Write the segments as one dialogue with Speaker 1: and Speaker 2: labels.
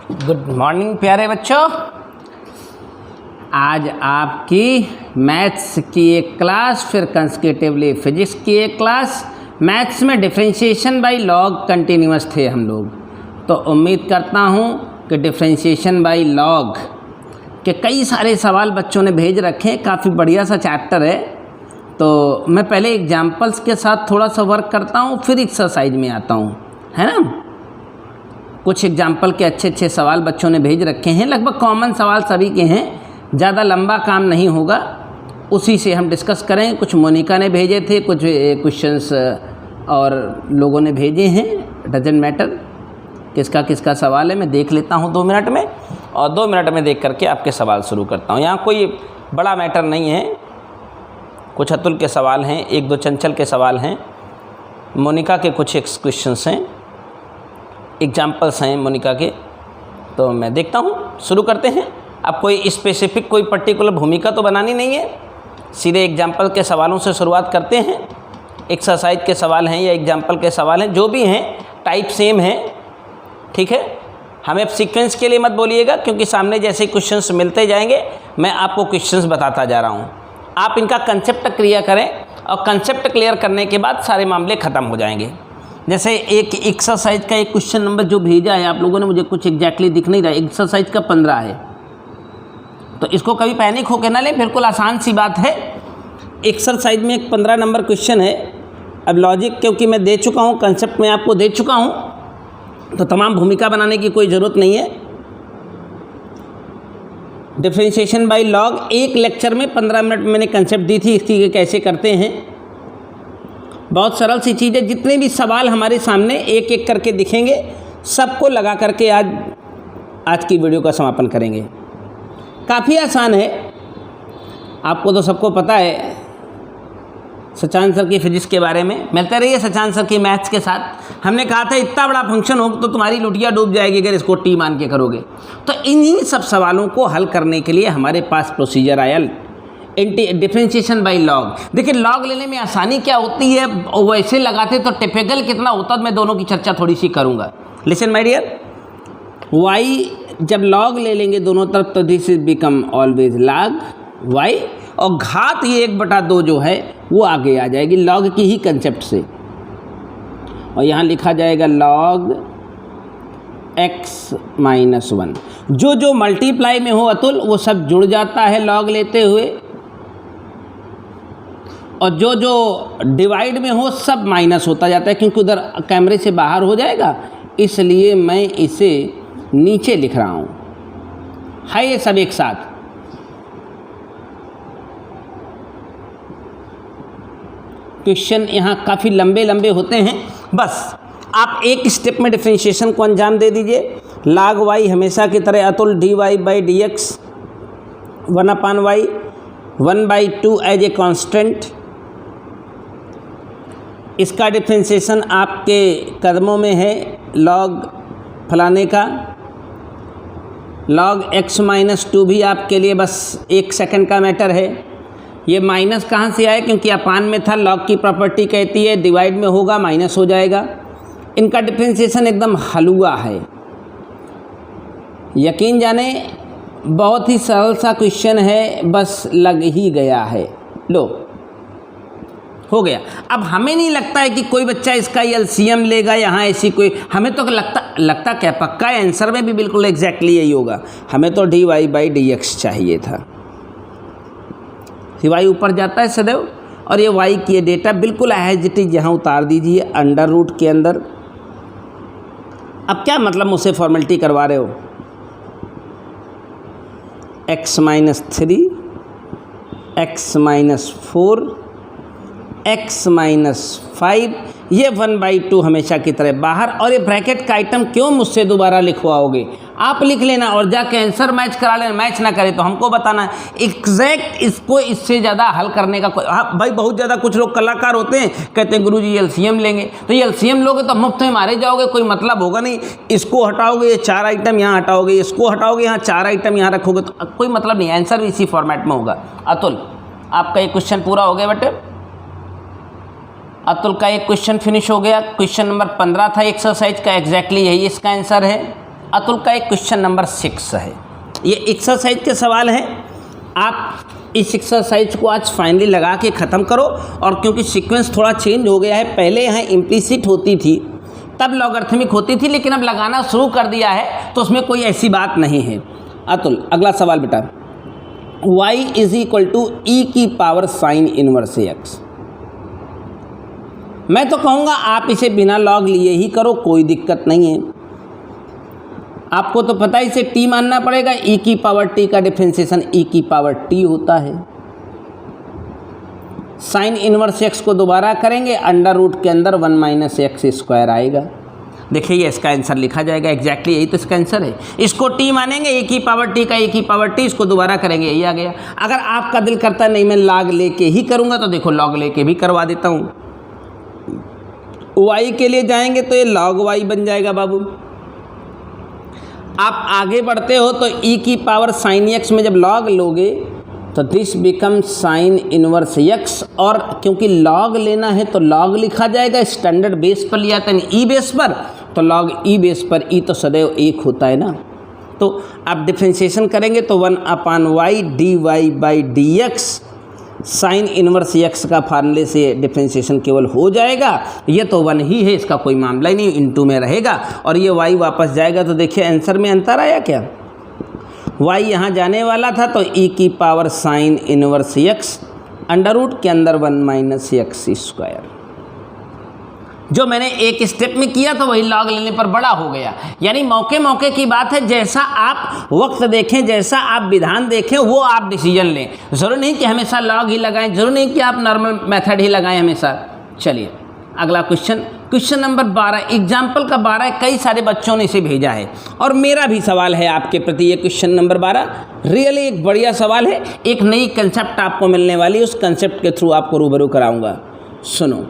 Speaker 1: Good morning प्यारे बच्चों। आज आपकी मैथ्स की एक क्लास, फिर कंसेक्यूटिवली फिजिक्स की एक क्लास। मैथ्स में डिफरेंशिएशन बाय लॉग कंटिन्यूअस थे हम लोग, तो उम्मीद करता हूँ कि डिफरेंशिएशन बाय लॉग के कई सारे सवाल बच्चों ने भेज रखे हैं। काफ़ी बढ़िया सा चैप्टर है। तो मैं पहले एग्जाम्पल्स के साथ थोड़ा सा वर्क करता हूँ, फिर एक्सरसाइज में आता हूँ, है ना। कुछ एग्जाम्पल के अच्छे अच्छे सवाल बच्चों ने भेज रखे हैं, लगभग कॉमन सवाल सभी के हैं, ज़्यादा लंबा काम नहीं होगा, उसी से हम डिस्कस करें। कुछ मोनिका ने भेजे थे, कुछ क्वेश्चंस और लोगों ने भेजे हैं, डजंट मैटर किसका किसका सवाल है। मैं देख लेता हूँ 2 मिनट में, और 2 मिनट में देख करके आपके सवाल शुरू करता हूँ। यहाँ कोई बड़ा मैटर नहीं है, कुछ अतुल के सवाल हैं, 1-2 चंचल के सवाल हैं, मोनिका के कुछ क्वेश्चंस हैं, एग्जाम्पल्स हैं मोनिका के। तो मैं देखता हूँ, शुरू करते हैं। अब कोई स्पेसिफिक कोई पर्टिकुलर भूमिका तो बनानी नहीं है, सीधे एग्जाम्पल के सवालों से शुरुआत करते हैं। एक्सरसाइज के सवाल हैं या एग्जाम्पल के सवाल हैं, जो भी हैं टाइप सेम है, ठीक है। हमें अब सीक्वेंस के लिए मत बोलिएगा, क्योंकि सामने जैसे क्वेश्चंस मिलते जाएंगे मैं आपको क्वेश्चंस बताता जा रहा हूँ। आप इनका कंसेप्ट क्लियर करें, और कंसेप्ट क्लियर करने के बाद सारे मामले ख़त्म हो जाएंगे। जैसे एक एक्सरसाइज का एक क्वेश्चन नंबर जो भेजा है आप लोगों ने, मुझे कुछ एग्जैक्टली दिख नहीं रहा, एक्सरसाइज का 15 है, तो इसको कभी पैनिक होकर ना लें, बिल्कुल आसान सी बात है। एक्सरसाइज में एक 15 नंबर क्वेश्चन है। अब लॉजिक क्योंकि मैं दे चुका हूँ, कंसेप्ट में आपको दे चुका हूँ, तो तमाम भूमिका बनाने की कोई ज़रूरत नहीं है। डिफरेंशिएशन बाय लॉग एक लेक्चर में 15 मिनट मैंने कंसेप्ट दी थी इसकी, कैसे करते हैं। बहुत सरल सी चीज़ है। जितने भी सवाल हमारे सामने एक एक करके दिखेंगे, सबको लगा करके आज की वीडियो का समापन करेंगे। काफ़ी आसान है, आपको तो सबको पता है सचान सर की फिजिक्स के बारे में। मिलते रहिए सचान सर की मैथ्स के साथ। हमने कहा था इतना बड़ा फंक्शन हो तो तुम्हारी लुटिया डूब जाएगी अगर इसको टी मान के करोगे। तो इन्हीं सब सवालों को हल करने के लिए हमारे पास प्रोसीजर आया, डिफरेंशिएशन बाय लॉग। देखिए लॉग लेने में आसानी क्या होती है, वैसे लगाते तो टिपिकल कितना होता, मैं दोनों की चर्चा थोड़ी सी करूँगा। लिसन माय डियर, वाई जब लॉग ले लेंगे दोनों तरफ तो this is become always log y, और घात ये 1/2 जो है वो आगे आ जाएगी लॉग की ही कंसेप्ट से, और यहाँ लिखा जाएगा लॉग x - 1। जो मल्टीप्लाई में हो अतुल वो सब जुड़ जाता है लॉग लेते हुए, और जो डिवाइड में हो सब माइनस होता जाता है, क्योंकि उधर कैमरे से बाहर हो जाएगा, इसलिए मैं इसे नीचे लिख रहा हूँ। है ये सब एक साथ। क्वेश्चन यहाँ काफ़ी लंबे लंबे होते हैं, बस आप एक स्टेप में डिफरेंशिएशन को अंजाम दे दीजिए। log y हमेशा की तरह अतुल dy/dx 1/y 1/2 as a constant. इसका डिफरेंशिएशन आपके कदमों में है, log फलाने का। log x - 2 भी आपके लिए बस 1 सेकंड का मैटर है। ये माइनस कहाँ से आए, क्योंकि अपान में था, लॉग की प्रॉपर्टी कहती है डिवाइड में होगा माइनस हो जाएगा। इनका डिफरेंशिएशन एकदम हलवा है, यकीन जाने बहुत ही सरल सा क्वेश्चन है, बस लग ही गया है। लो हो गया। अब हमें नहीं लगता है कि कोई बच्चा इसका एलसीएम लेगा, यहाँ ऐसी कोई, हमें तो लगता क्या पक्का है, आंसर में भी बिल्कुल एग्जैक्टली यही होगा। हमें तो dy/dx चाहिए था। y ऊपर जाता है सदैव, और ये y की डेटा बिल्कुल एज इट इज यहाँ उतार दीजिए अंडर रूट के अंदर। अब क्या मतलब मुझसे फॉर्मेलिटी करवा रहे हो, x - 3 x - 4 x - 5, ये 1/2 हमेशा की तरह बाहर। और ये ब्रैकेट का आइटम क्यों मुझसे दोबारा लिखवाओगे, आप लिख लेना और जाके आंसर मैच करा लेना। मैच ना करे तो हमको बताना एग्जैक्ट, इसको इससे ज़्यादा हल करने का कोई। हाँ भाई, बहुत ज़्यादा कुछ लोग कलाकार होते हैं, कहते हैं गुरुजी एलसीएम लेंगे, तो ये एलसीएम लोगे तो मुफ्त में मारे जाओगे, कोई मतलब होगा नहीं। इसको हटाओगे, ये 4 आइटम यहाँ हटाओगे, इसको हटाओगे, यहाँ 4 आइटम यहाँ रखोगे, तो कोई मतलब नहीं। आंसर भी इसी फॉर्मेट में होगा। अतुल आपका एक क्वेश्चन पूरा हो गया बेटे, अतुल का एक क्वेश्चन फिनिश हो गया। क्वेश्चन नंबर 15 था एक्सरसाइज का, एग्जैक्टली यही इसका आंसर है। अतुल का एक क्वेश्चन नंबर 6 है। ये एक्सरसाइज के सवाल हैं। आप इस एक्सरसाइज को आज फाइनली लगा के ख़त्म करो। और क्योंकि सीक्वेंस थोड़ा चेंज हो गया है, पहले यहाँ इम्प्लिसिट होती थी तब लॉगरिथमिक होती थी, लेकिन अब लगाना शुरू कर दिया है तो उसमें कोई ऐसी बात नहीं है। अतुल अगला सवाल बेटा, y इज इक्वल टू ई की पावर साइन इनवर्स x। मैं तो कहूँगा आप इसे बिना लॉग लिए ही करो, कोई दिक्कत नहीं है। आपको तो पता ही से t मानना पड़ेगा, e की पावर t का डिफरेंशिएशन e की पावर t होता है। साइन इनवर्स x को दोबारा करेंगे, अंडर रूट के अंदर 1 माइनस एक्स स्क्वायर आएगा। देखिए ये इसका आंसर लिखा जाएगा, एग्जैक्टली यही तो इसका आंसर है। इसको t मानेंगे, e की पावर t का e की पावर t, इसको दोबारा करेंगे, यही आ गया। अगर आपका दिल करता नहीं मैं लॉग लेके ही करूँगा तो देखो लॉग लेके भी करवा देता हूँ। y के लिए जाएंगे तो ये log y बन जाएगा बाबू। आप आगे बढ़ते हो तो e की पावर साइन x में जब log लोगे तो this become sign inverse x, और क्योंकि log लेना है तो log लिखा जाएगा। स्टैंडर्ड बेस पर लिया था e बेस पर, तो log e बेस पर e तो सदैव 1 होता है ना। तो आप डिफरेंशिएशन करेंगे तो 1/y dy/dx sign inverse x का फार्मूले से डिफरेंशिएशन केवल हो जाएगा। ये तो 1 ही है, इसका कोई मामला ही नहीं, इनटू में रहेगा और ये y वापस जाएगा। तो देखिए आंसर में अंतर आया क्या, y यहाँ जाने वाला था तो e की power sine inverse x under root के अंदर 1 माइनस एक्स स्क्वायर। जो मैंने एक स्टेप में किया तो वही लॉग लेने पर बड़ा हो गया। यानी मौके मौके की बात है, जैसा आप वक्त देखें, जैसा आप विधान देखें वो आप डिसीजन लें। ज़रूरी नहीं कि हमेशा लॉग ही लगाएं, ज़रूरी नहीं कि आप नॉर्मल मेथड ही लगाएं हमेशा। चलिए अगला क्वेश्चन नंबर 12, एग्जाम्पल का 12 है, कई सारे बच्चों ने इसे भेजा है और मेरा भी सवाल है आपके प्रति। ये क्वेश्चन नंबर 12 रियली एक बढ़िया सवाल है, एक नई कंसेप्ट आपको मिलने वाली है, उस कंसेप्ट के थ्रू आपको रूबरू कराऊंगा। सुनो,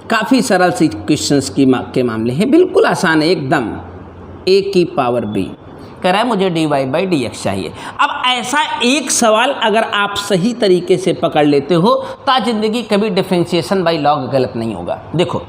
Speaker 1: काफ़ी सरल सी क्वेश्चंस के मामले हैं, बिल्कुल आसान है एकदम। a की पावर b कह रहा है मुझे dy/dx चाहिए। अब ऐसा एक सवाल अगर आप सही तरीके से पकड़ लेते हो तो ज़िंदगी कभी डिफरेंशिएशन बाय लॉग गलत नहीं होगा। देखो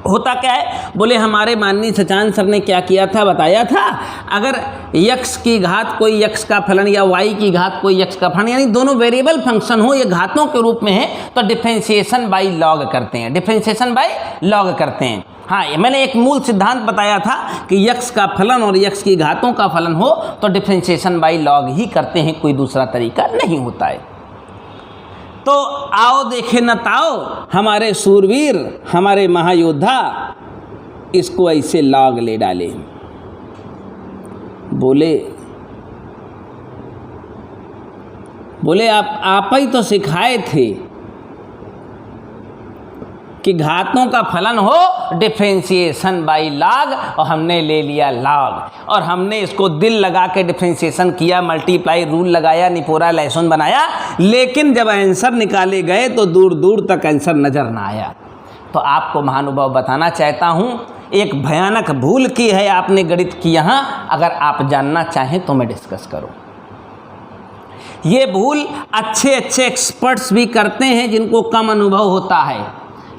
Speaker 1: होता क्या है, बोले हमारे माननीय सचानंद सर ने क्या किया था, बताया था अगर x की घात कोई x का फलन या y की घात कोई x का फलन, यानी दोनों वेरिएबल फंक्शन हो, ये घातों के रूप में है तो डिफरेंशिएशन बाय लॉग करते हैं, डिफरेंशिएशन बाय लॉग करते हैं। हाँ, मैंने एक मूल सिद्धांत बताया था कि x का फलन और x की घातों का फलन हो तो डिफरेंशिएशन बाय लॉग ही करते हैं, कोई दूसरा तरीका नहीं होता है। तो आओ देखे न ताओ हमारे सूरवीर, हमारे महायोद्धा इसको ऐसे लॉग ले डाले। बोले आप ही तो सिखाए थे कि घातों का फलन हो डिफरेंशिएशन बाय लॉग, और हमने ले लिया लॉग और हमने इसको दिल लगा के डिफरेंशिएशन किया, मल्टीप्लाई रूल लगाया, निपोरा लहसुन बनाया, लेकिन जब आंसर निकाले गए तो दूर दूर तक आंसर नज़र ना आया। तो आपको महानुभाव बताना चाहता हूँ, एक भयानक भूल की है आपने गणित की यहाँ। अगर आप जानना चाहें तो मैं डिस्कस करूँ। ये भूल अच्छे एक्सपर्ट्स भी करते हैं जिनको कम अनुभव होता है,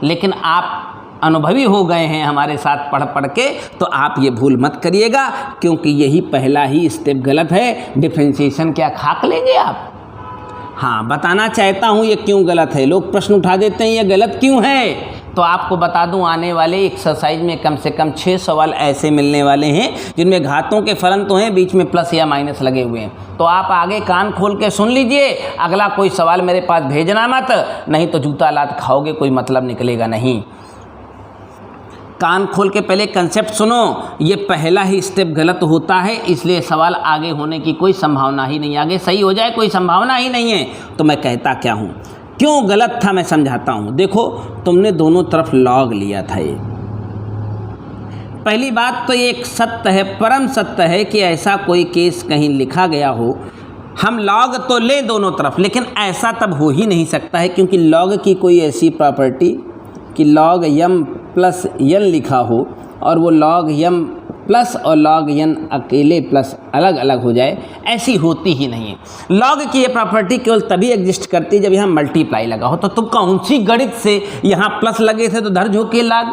Speaker 1: लेकिन आप अनुभवी हो गए हैं हमारे साथ पढ़ पढ़ के, तो आप ये भूल मत करिएगा, क्योंकि यही पहला ही स्टेप गलत है। डिफरेंशिएशन क्या खाक लेंगे आप? हाँ, बताना चाहता हूँ ये क्यों गलत है। लोग प्रश्न उठा देते हैं ये गलत क्यों है, तो आपको बता दूं आने वाले एक्सरसाइज में कम से कम 6 सवाल ऐसे मिलने वाले हैं जिनमें घातों के फलन तो हैं, बीच में प्लस या माइनस लगे हुए हैं। तो आप आगे कान खोल के सुन लीजिए, अगला कोई सवाल मेरे पास भेजना मत, नहीं तो जूता लात खाओगे, कोई मतलब निकलेगा नहीं। कान खोल के पहले कंसेप्ट सुनो, ये पहला ही स्टेप गलत होता है, इसलिए सवाल आगे होने की कोई संभावना ही नहीं, आगे सही हो जाए कोई संभावना ही नहीं है। तो मैं कहता क्या हूँ, क्यों गलत था मैं समझाता हूँ। देखो तुमने दोनों तरफ लॉग लिया था। ये पहली बात तो ये एक सत्य है, परम सत्य है कि ऐसा कोई केस कहीं लिखा गया हो, हम लॉग तो ले दोनों तरफ, लेकिन ऐसा तब हो ही नहीं सकता है, क्योंकि लॉग की कोई ऐसी प्रॉपर्टी कि लॉग यम प्लस यन लिखा हो और वो लॉग यम प्लस और लॉग यन अकेले प्लस अलग अलग हो जाए, ऐसी होती ही नहीं है। लॉग की ये प्रॉपर्टी केवल तभी एग्जिस्ट करती है जब यहाँ मल्टीप्लाई लगा हो। तो तुम कौन सी गणित से यहाँ प्लस लगे थे तो धर झोंके लॉग,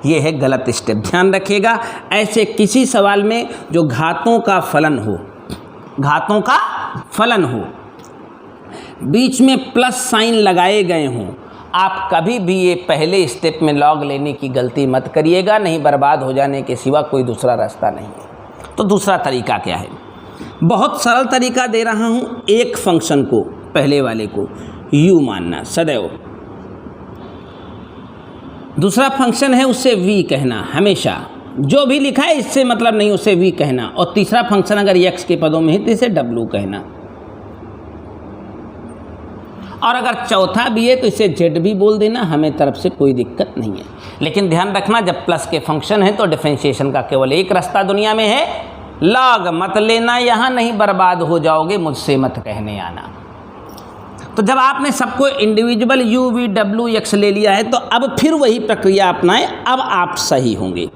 Speaker 1: ये है गलत स्टेप, ध्यान रखिएगा। ऐसे किसी सवाल में जो घातों का फलन हो, घातों का फलन हो, बीच में प्लस साइन लगाए गए हों, आप कभी भी ये पहले स्टेप में लॉग लेने की गलती मत करिएगा, नहीं बर्बाद हो जाने के सिवा कोई दूसरा रास्ता नहीं है। तो दूसरा तरीका क्या है? बहुत सरल तरीका दे रहा हूँ। एक फंक्शन को, पहले वाले को u मानना सदैव, दूसरा फंक्शन है उससे v कहना हमेशा, जो भी लिखा है इससे मतलब नहीं उसे v कहना, और तीसरा फंक्शन अगर x के पदों में है तो इसे w कहना, और अगर चौथा भी है तो इसे z भी बोल देना, हमें तरफ से कोई दिक्कत नहीं है। लेकिन ध्यान रखना जब प्लस के फंक्शन है तो डिफरेंशिएशन का केवल एक रास्ता दुनिया में है, लॉग मत लेना, यहाँ नहीं बर्बाद हो जाओगे, मुझसे मत कहने आना। तो जब आपने सबको individual u v w x ले लिया है तो अब फिर वही प्रक्रिया अपनाएं, अब आप सही होंगे।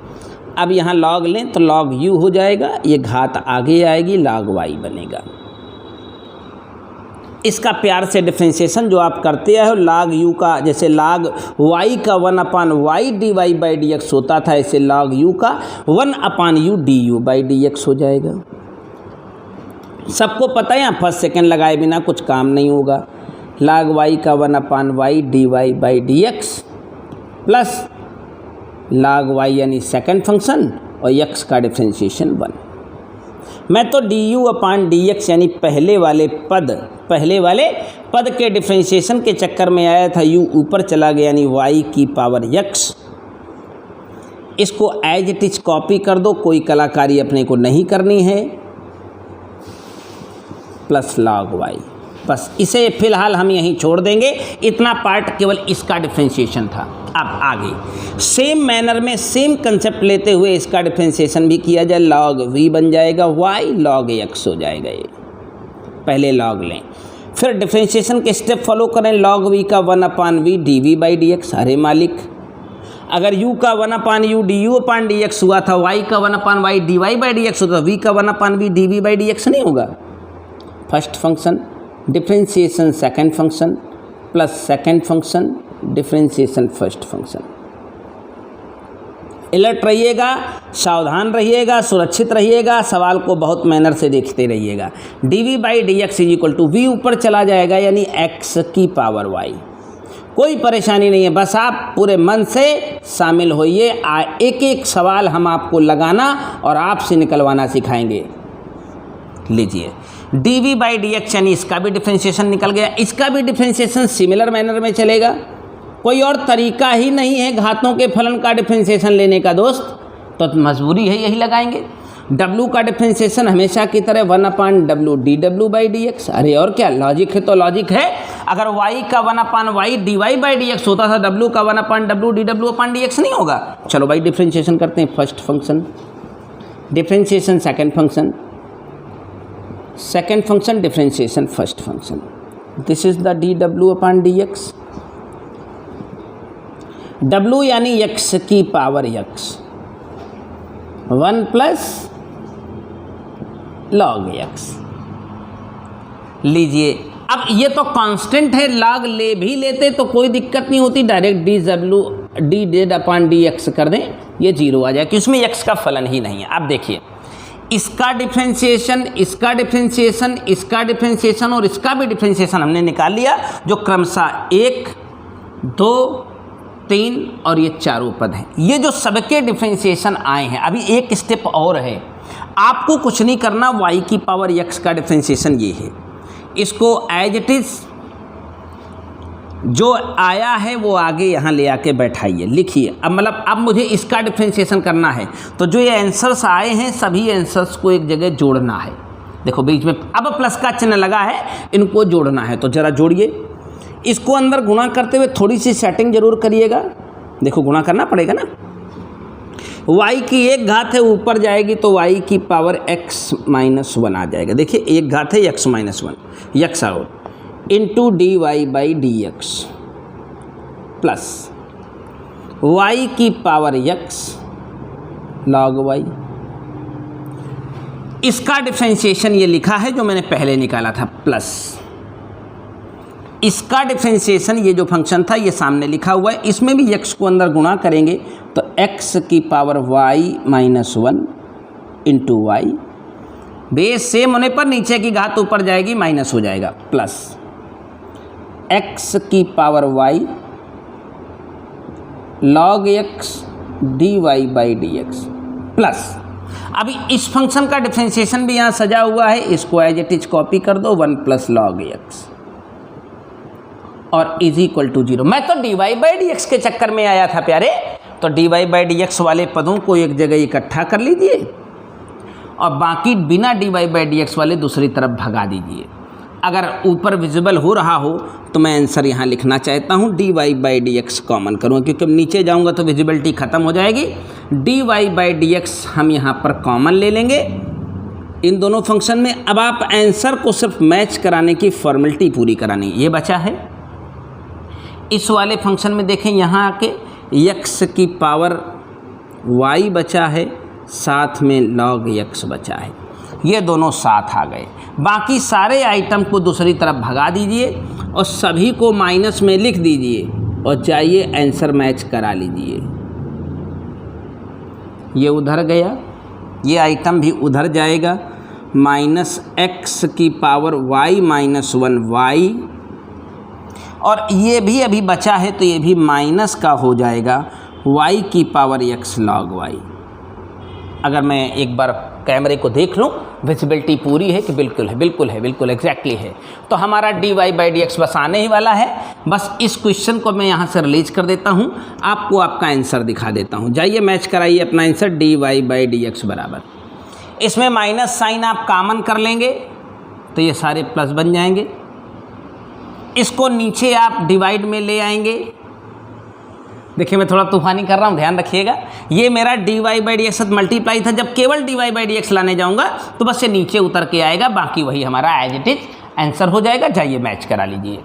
Speaker 1: अब यहाँ लॉग लें तो लॉग u हो जाएगा, ये घात आगे आएगी, लॉग y बनेगा। इसका प्यार से डिफरेंशिएशन जो आप करते हो, log u का जैसे log y का 1/y dy बाई dx होता था, ऐसे log u का 1/u du बाई dx हो जाएगा। सबको पता है, यहाँ फर्स्ट सेकेंड लगाए बिना कुछ काम नहीं होगा। log y का 1/y dy by dx plus log y यानी सेकेंड फंक्शन और x का डिफरेंशिएशन 1। मैं तो du/dx यानी पहले वाले पद के डिफरेंशिएशन के चक्कर में आया था, u ऊपर चला गया यानी y की पावर x। इसको एज इट इज कॉपी कर दो, कोई कलाकारी अपने को नहीं करनी है, प्लस log y। बस इसे फिलहाल हम यहीं छोड़ देंगे, इतना पार्ट केवल इसका डिफरेंशिएशन था। अब आगे सेम मैनर में सेम कंसेप्ट लेते हुए इसका डिफरेंशिएशन भी किया जाए, log v बन जाएगा y, log x हो जाएगा। ये पहले log लें, फिर डिफरेंशिएशन के स्टेप फॉलो करें, log v का 1/v dv बाई dx। अरे मालिक, अगर u का 1/u du/dx हुआ था, y का 1/y dy बाई dx होता, v का 1/v dv बाई dx नहीं होगा। First function differentiation second function plus second function differentiation first function. Alert रहिएगा, सावधान रहिएगा, सुरक्षित रहिएगा, सवाल को बहुत मैनर से देखते रहिएगा। dv by dx is equal to v ऊपर चला जाएगा यानी x की पावर y। कोई परेशानी नहीं है, बस आप पूरे मन से शामिल होइए। एक एक सवाल हम आपको लगाना और आपसे निकलवाना सिखाएंगे। लीजिए dv बाई dx यानी इसका भी डिफरेंशिएशन निकल गया, इसका भी डिफरेंशिएशन सिमिलर मैनर में चलेगा। कोई और तरीका ही नहीं है घातों के फलन का डिफरेंशिएशन लेने का दोस्त, तो मजबूरी है यही लगाएंगे। w का डिफरेंशिएशन हमेशा की तरह 1/w dw बाई dx। अरे और क्या लॉजिक है, तो लॉजिक है। अगर y का 1/y dy बाई dx होता था, w का 1/w dw/dx नहीं होगा। चलो भाई डिफरेंशिएशन करते हैं। First function differentiation second function, second function differentiation first function. This is the dw/dx। w यानी x की power x, 1 plus log x। लीजिए अब ये तो कांस्टेंट है, log ले भी लेते तो कोई दिक्कत नहीं होती, डायरेक्ट dz/dx कर दें, ये 0 आ जाए कि उसमें x का फलन ही नहीं है। अब देखिए इसका डिफरेंशिएशन, इसका डिफरेंशिएशन, इसका डिफरेंशिएशन और इसका भी डिफरेंशिएशन हमने निकाल लिया, जो क्रमशः 1, 2, 3 और ये चारों पद हैं। ये जो सबके डिफरेंशिएशन आए हैं, अभी एक स्टेप और है, आपको कुछ नहीं करना। y की पावर x का डिफरेंशिएशन ये है, इसको एज इट इज जो आया है वो आगे यहाँ ले आके बैठाइए, लिखिए। अब मतलब अब मुझे इसका डिफरेंशिएशन करना है, तो जो ये आंसर्स आए हैं सभी आंसर्स को एक जगह जोड़ना है। देखो बीच में अब प्लस का चिन्ह लगा है, इनको जोड़ना है, तो ज़रा जोड़िए। इसको अंदर गुणा करते हुए थोड़ी सी सेटिंग जरूर करिएगा। देखो गुणा करना पड़ेगा ना, y की एक घात है ऊपर जाएगी तो y की पावर x-1 आ जाएगा। देखिए एक घात है x-1, x out into dy by dx plus y की पावर x log y। इसका डिफरेंशिएशन ये लिखा है जो मैंने पहले निकाला था, प्लस इसका डिफ्रेंशिएशन, ये जो फंक्शन था ये सामने लिखा हुआ है, इसमें भी x को अंदर गुणा करेंगे तो x की power y minus 1 into y, base same होने पर नीचे की घात ऊपर जाएगी, माइनस हो जाएगा, प्लस x की power y log x dy by d x plus, अभी इस फंक्शन का डिफ्रेंशिएशन भी यहाँ सजा हुआ है, इसको एज इट इज कॉपी कर दो, 1 प्लस लॉग एक्स और इज इक्वल टू 0। मैं तो dy बाई डी एक्स के चक्कर में आया था प्यारे, तो dy बाई डी एक्स वाले पदों को एक जगह इकट्ठा कर लीजिए और बाकी बिना dy बाई डी एक्स वाले दूसरी तरफ भगा दीजिए। अगर ऊपर विजिबल हो रहा हो तो मैं आंसर यहाँ लिखना चाहता हूँ dy by d x common करूँगा, क्योंकि नीचे जाऊँगा तो विजिबिलिटी ख़त्म हो जाएगी। dy बाई डी एक्स हम यहाँ पर कॉमन ले लेंगे इन दोनों फंक्शन में। अब आप आंसर को सिर्फ मैच कराने की फॉर्मेलिटी पूरी करानी। ये बचा है इस वाले फंक्शन में, देखें यहाँ आके x की पावर y बचा है, साथ में log x बचा है, ये दोनों साथ आ गए। बाकी सारे आइटम को दूसरी तरफ भगा दीजिए और सभी को माइनस में लिख दीजिए और जाइए आंसर मैच करा लीजिए। ये उधर गया, ये आइटम भी उधर जाएगा, माइनस x की पावर y माइनस 1 y, और ये भी अभी बचा है तो ये भी माइनस का हो जाएगा, y की पावर x log y। अगर मैं एक बार कैमरे को देख लूँ, विजिबिलिटी पूरी है कि बिल्कुल है, बिल्कुल है, बिल्कुल एग्जैक्टली है, तो हमारा dy बाई डी एक्स बस आने ही वाला है। बस इस क्वेश्चन को मैं यहाँ से रिलीज कर देता हूँ, आपको आपका आंसर दिखा देता हूँ। जाइए मैच कराइए अपना answer dy by d x बराबर, इसमें माइनस साइन आप कॉमन कर लेंगे तो ये सारे प्लस बन जाएंगे, इसको नीचे आप डिवाइड में ले आएंगे। देखिए मैं थोड़ा तूफानी कर रहा हूँ, ध्यान रखिएगा। ये मेरा dy by d x multiply था, जब केवल dy बाई डी एक्स लाने जाऊँगा तो बस ये नीचे उतर के आएगा, बाकी वही हमारा एज इट इज आंसर हो जाएगा। जाइए मैच करा लीजिए।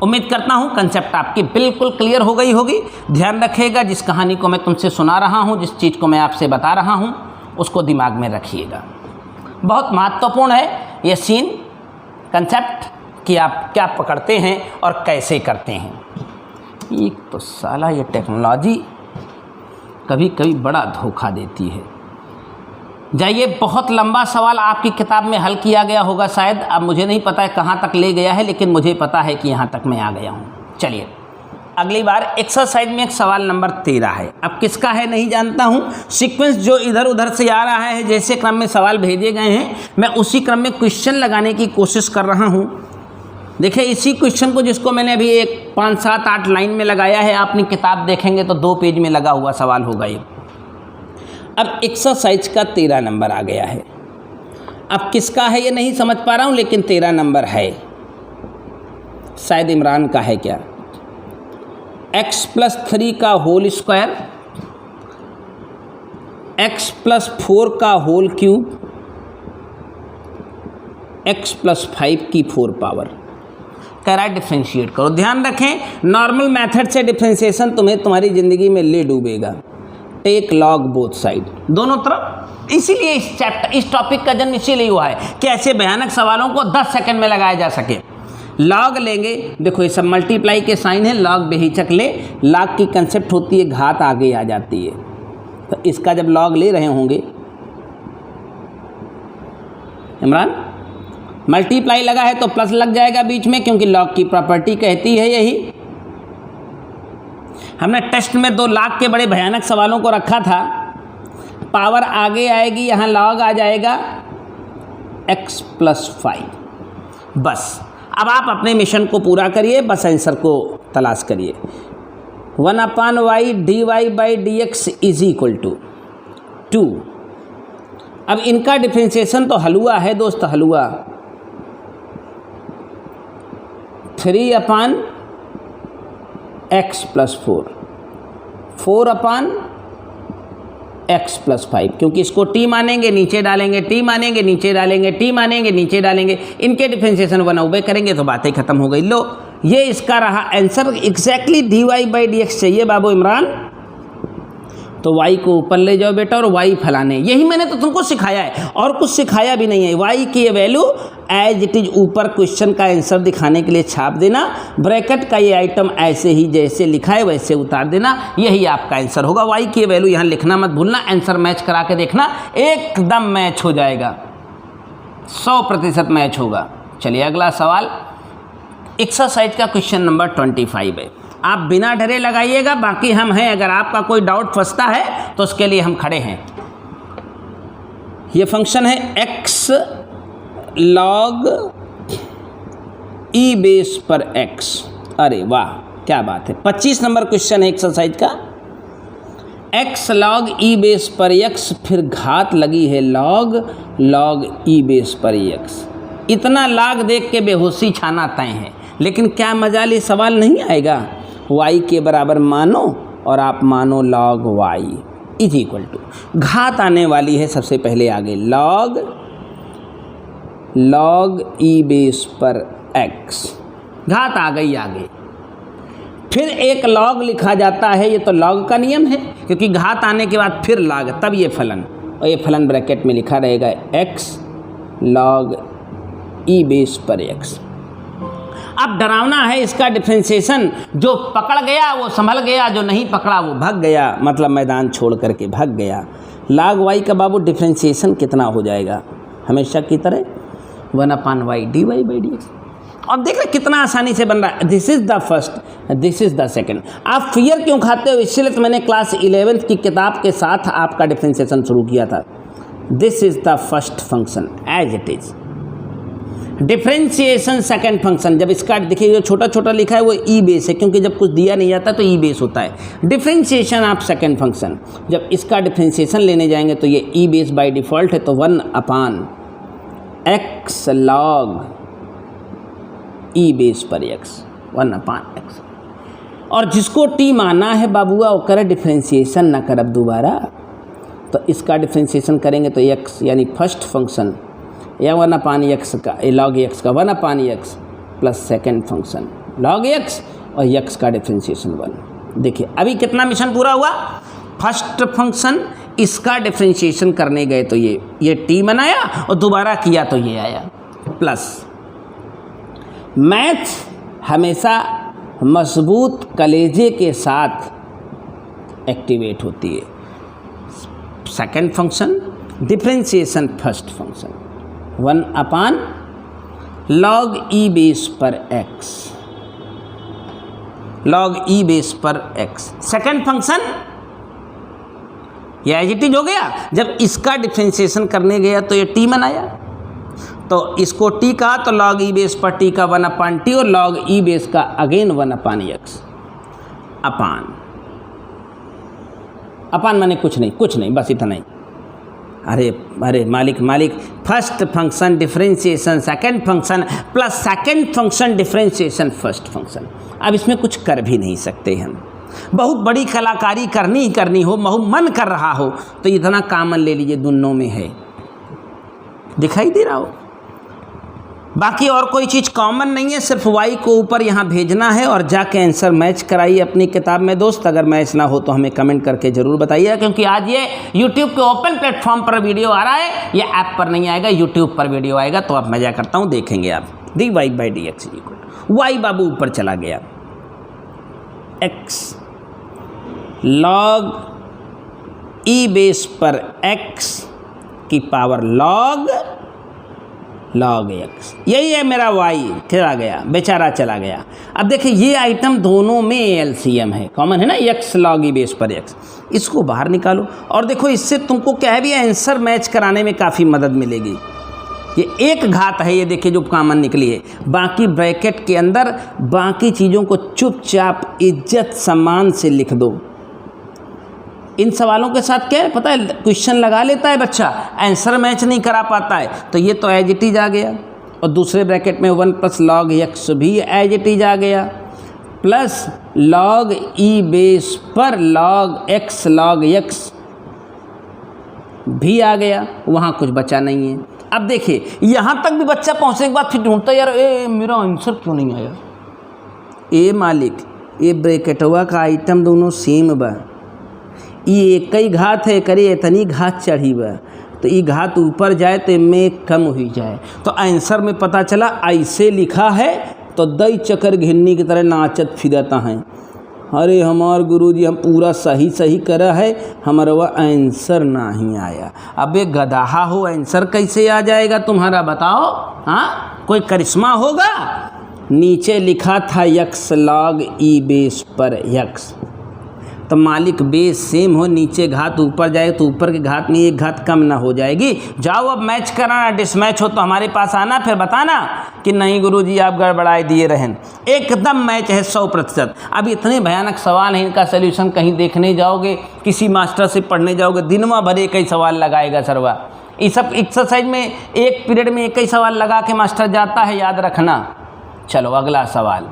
Speaker 1: उम्मीद करता हूँ कंसेप्ट आपकी बिल्कुल क्लियर हो गई होगी। ध्यान रखिएगा, जिस कहानी को मैं तुमसे सुना रहा हूँ, जिस चीज़ को मैं आपसे बता रहा हूँ, उसको दिमाग में रखिएगा। बहुत महत्वपूर्ण है ये सीन, कंसेप्ट कि आप क्या पकड़ते हैं और कैसे करते हैं। एक तो साला ये टेक्नोलॉजी कभी कभी बड़ा धोखा देती है। जाइए, बहुत लंबा सवाल आपकी किताब में हल किया गया होगा शायद, अब मुझे नहीं पता है कहाँ तक ले गया है, लेकिन मुझे पता है कि यहाँ तक मैं आ गया हूँ। चलिए अगली बार एक्सरसाइज में एक सवाल नंबर 13 है। अब किसका है नहीं जानता हूँ, सीक्वेंस जो इधर उधर से आ रहा है, जैसे क्रम में सवाल भेजे गए हैं मैं उसी क्रम में क्वेश्चन लगाने की कोशिश कर रहा हूँ। देखिए इसी क्वेश्चन को, जिसको मैंने अभी एक 5, 7, 8 लाइन में लगाया है, अपनी किताब देखेंगे तो 2 पेज में लगा हुआ सवाल होगा ये। अब एक्सरसाइज का 13 नंबर आ गया है। अब किसका है ये नहीं समझ पा रहा हूँ, लेकिन 13 नंबर है, शायद इमरान का है क्या। x+3 का होल स्क्वायर, x+4 का होल क्यूब, x+5 की 4 पावर। कह रहा है डिफ्रेंशिएट करो। ध्यान रखें, नॉर्मल मेथड से डिफ्रेंशिएशन तुम्हें तुम्हारी ज़िंदगी में ले डूबेगा। टेक लॉग बोथ साइड, दोनों तरफ। इसीलिए इस टॉपिक का जन्म इसीलिए हुआ है कि ऐसे भयानक सवालों को 10 सेकंड में लगाया जा सके। लॉग लेंगे, देखो ये सब मल्टीप्लाई के साइन है, लॉग बेहिचक ले। लॉग की कंसेप्ट होती है घात आगे आ जाती है, तो इसका जब लॉग ले रहे होंगे इमरान, मल्टीप्लाई लगा है तो प्लस लग जाएगा बीच में, क्योंकि लॉग की प्रॉपर्टी कहती है यही। हमने टेस्ट में 2 लाख के बड़े भयानक सवालों को रखा था, पावर आगे आएगी, यहाँ लॉग आ जाएगा x+5। बस अब आप अपने मिशन को पूरा करिए, बस आंसर को तलाश करिए। 1/y dy by d x is equal to 2। अब इनका डिफ्रेंशिएशन तो हलवा है दोस्त, हलवा। 3/x+4, 4/x+5, क्योंकि इसको t मानेंगे नीचे डालेंगे, t मानेंगे नीचे डालेंगे, t मानेंगे नीचे डालेंगे, इनके डिफ्रेंशिएशन 1/, करेंगे तो बातें खत्म हो गई। लो ये इसका रहा answer. Exactly dy by d x चाहिए बाबू इमरान, तो y को ऊपर ले जाओ बेटा और y फलाने। यही मैंने तो तुमको सिखाया है, और कुछ सिखाया भी नहीं है। y की ये वैल्यू एज इट इज ऊपर क्वेश्चन का आंसर दिखाने के लिए छाप देना, ब्रैकेट का ये आइटम ऐसे ही जैसे लिखा है वैसे उतार देना, यही आपका आंसर होगा। वाई की वैल्यू यहाँ लिखना मत भूलना, आंसर मैच करा के देखना, एकदम मैच हो जाएगा, 100% मैच होगा। चलिए अगला सवाल एक्सरसाइज का क्वेश्चन नंबर 25 है। आप बिना डरे लगाइएगा, बाकी हम हैं, अगर आपका कोई डाउट फंसता है तो उसके लिए हम खड़े हैं। ये फंक्शन है x log e बेस पर x। अरे वाह क्या बात है, 25 नंबर क्वेश्चन है एक्सरसाइज का। x log e बेस पर x, फिर घात लगी है log e बेस पर x। इतना लाग देख के बेहोशी छाना तय है, लेकिन क्या मजाल ये सवाल नहीं आएगा। y के बराबर मानो और आप मानो log y is equal to, घात आने वाली है सबसे पहले आगे log e बेस पर x, घात आ गई आगे, फिर एक log लिखा जाता है, ये तो log का नियम है, क्योंकि घात आने के बाद फिर log, तब ये फलन, और ये फलन ब्रैकेट में लिखा रहेगा x log e बेस पर x। अब डरावना है इसका डिफ्रेंशिएशन, जो पकड़ गया वो संभल गया, जो नहीं पकड़ा वो भाग गया, मतलब मैदान छोड़ करके भाग गया। log y का बाबू डिफ्रेंशिएशन कितना हो जाएगा, हमेशा की तरह 1/y dy बाई dx। अब देख रहे कितना आसानी से बन रहा है। This is the first, this is the second. आप फियर क्यों खाते हो, इसलिए तो मैंने क्लास 11th की किताब के साथ आपका डिफ्रेंशिएशन शुरू किया था। This is the first function as it is, differentiation second function. जब इसका देखिए जो छोटा छोटा लिखा है वो ई बेस है, क्योंकि जब कुछ दिया नहीं जाता तो ई बेस होता है। डिफ्रेंशिएशन आप सेकंड फंक्शन, जब इसका डिफ्रेंशिएशन लेने जाएंगे तो ये ई बेस बाय डिफ़ॉल्ट है, तो 1/x log ई बेस पर x, 1/x। और जिसको टी माना है बाबुआ वो करे डिफ्रेंशिएशन ना कर अब दोबारा, तो इसका डिफ्रेंशिएशन करेंगे तो x यानी फर्स्ट फंक्शन या 1/x का log x का 1/x plus second function log x और x का डिफ्रेंशिएशन 1। देखिए अभी कितना मिशन पूरा हुआ। फर्स्ट फंक्शन इसका डिफ्रेंशिएशन करने गए तो ये t बनाया और दोबारा किया तो ये आया प्लस। मैथ हमेशा मजबूत कलेजे के साथ एक्टिवेट होती है। Second function differentiation first function 1/log e base पर x, log e बेस पर x। सेकेंड फंक्शन ये एज इट इज हो गया। जब इसका डिफ्रेंशिएशन करने गया तो ये t बनाया, तो इसको t कहा तो log e बेस पर t का 1/t और log e बेस का अगेन 1/x। अपान माने कुछ नहीं बस इतना ही। अरे मालिक first function differentiation second function plus second function differentiation first function. अब इसमें कुछ कर भी नहीं सकते हम। बहुत बड़ी कलाकारी करनी हो, बहुत मन कर रहा हो तो इतना कॉमन ले लीजिए, दोनों में है, दिखाई दे रहा हो। बाकी और कोई चीज़ कॉमन नहीं है, सिर्फ y को ऊपर यहाँ भेजना है और जाके आंसर मैच कराइए अपनी किताब में। दोस्त अगर मैच ना हो तो हमें कमेंट करके ज़रूर बताइए, क्योंकि आज ये YouTube के ओपन प्लेटफॉर्म पर वीडियो आ रहा है, ये ऐप पर नहीं आएगा, YouTube पर वीडियो आएगा। तो आप मज़ा करता हूँ, देखेंगे आप। dy by dx equal y बाबू ऊपर चला गया, x log e बेस पर x की पावर log x, यही है मेरा y, चला गया बेचारा चला गया। अब देखिए ये आइटम दोनों में एलसीएम है, कॉमन है ना, x log e बेस पर x। इसको बाहर निकालो और देखो इससे तुमको क्या है भी आंसर मैच कराने में काफ़ी मदद मिलेगी। ये एक घात है, ये देखिए जो कॉमन निकली है। बाकी ब्रैकेट के अंदर बाकी चीज़ों को चुपचाप इज्जत सम्मान से लिख दो। इन सवालों के साथ क्या है पता है, क्वेश्चन लगा लेता है बच्चा, आंसर मैच नहीं करा पाता है, तो ये तो एज इट इज आ गया, और दूसरे ब्रैकेट में 1+log x भी एज इट इज आ गया, प्लस log e बेस पर log x भी आ गया, वहाँ कुछ बचा नहीं है। अब देखिए यहाँ तक भी बच्चा पहुँचने के बाद फिर ढूंढता यार मेरा आंसर क्यों नहीं आया। ए मालिक ये ब्रैकेटवा का आइटम दोनों सेम बा, ये एक ही घात है, करे इतनी घात चढ़ी बा, तो ये घात ऊपर जाए तो इनमें कम हुई जाए। तो आंसर में पता चला ऐसे लिखा है तो दई चक्कर घिन्नी की तरह नाचत फिरता है। अरे हमार गुरुजी हम पूरा सही सही करा है, हमारा वह आंसर नहीं आया। अबे गधाहा हो, आंसर कैसे आ जाएगा तुम्हारा बताओ? हाँ, कोई करिश्मा होगा? नीचे लिखा था यक्स लॉग ई बेस पर यक्स, तो मालिक बेस सेम हो, नीचे घात ऊपर जाए तो ऊपर की घात में एक घात कम ना हो जाएगी। जाओ अब मैच कराना, डिसमैच हो तो हमारे पास आना, फिर बताना कि नहीं गुरुजी आप गड़बड़ाए दिए रहें। एकदम मैच है 100%। अब इतने भयानक सवाल हैं, इनका सल्यूशन कहीं देखने जाओगे, किसी मास्टर से पढ़ने जाओगे, दिनवा भर एक ही सवाल लगाएगा सरवा। ये सब एक्सरसाइज में एक पीरियड में एक ही सवाल लगा के मास्टर जाता है, याद रखना। चलो अगला सवाल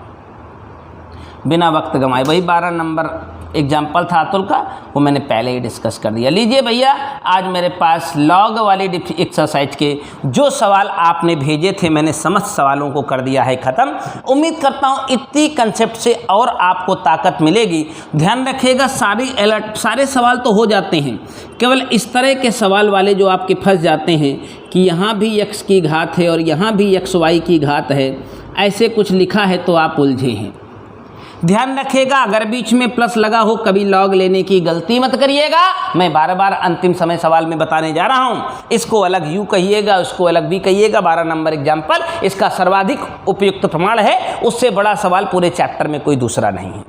Speaker 1: बिना वक्त गंवाए, वही 12 नंबर एग्जाम्पल था अतुल का, वो मैंने पहले ही डिस्कस कर दिया। लीजिए भैया, आज मेरे पास लॉग वाली एक्सरसाइज के जो सवाल आपने भेजे थे मैंने समस्त सवालों को कर दिया है ख़त्म। उम्मीद करता हूँ इतनी कंसेप्ट से और आपको ताकत मिलेगी। ध्यान रखिएगा, सारे सवाल तो हो जाते हैं, केवल इस तरह के सवाल वाले जो आपके फंस जाते हैं कि यहाँ भी x की घात है और यहाँ भी xy की घात है, ऐसे कुछ लिखा है तो आप उलझे हैं। ध्यान रखिएगा, अगर बीच में प्लस लगा हो कभी लॉग लेने की गलती मत करिएगा। मैं बार बार अंतिम समय सवाल में बताने जा रहा हूं, इसको अलग यू कहिएगा, उसको अलग भी कहिएगा। 12 नंबर एग्जाम्पल इसका सर्वाधिक उपयुक्त प्रमाण है, उससे बड़ा सवाल पूरे चैप्टर में कोई दूसरा नहीं है।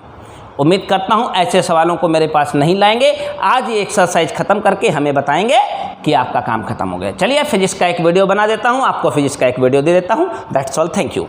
Speaker 1: उम्मीद करता हूं ऐसे सवालों को मेरे पास नहीं लाएंगे। आज ये एक्सरसाइज खत्म करके हमें बताएंगे कि आपका काम खत्म हो गया। चलिए फिजिक्स का एक वीडियो बना देता हूं, आपको फिजिक्स का एक वीडियो दे देता हूं। That's all, thank you.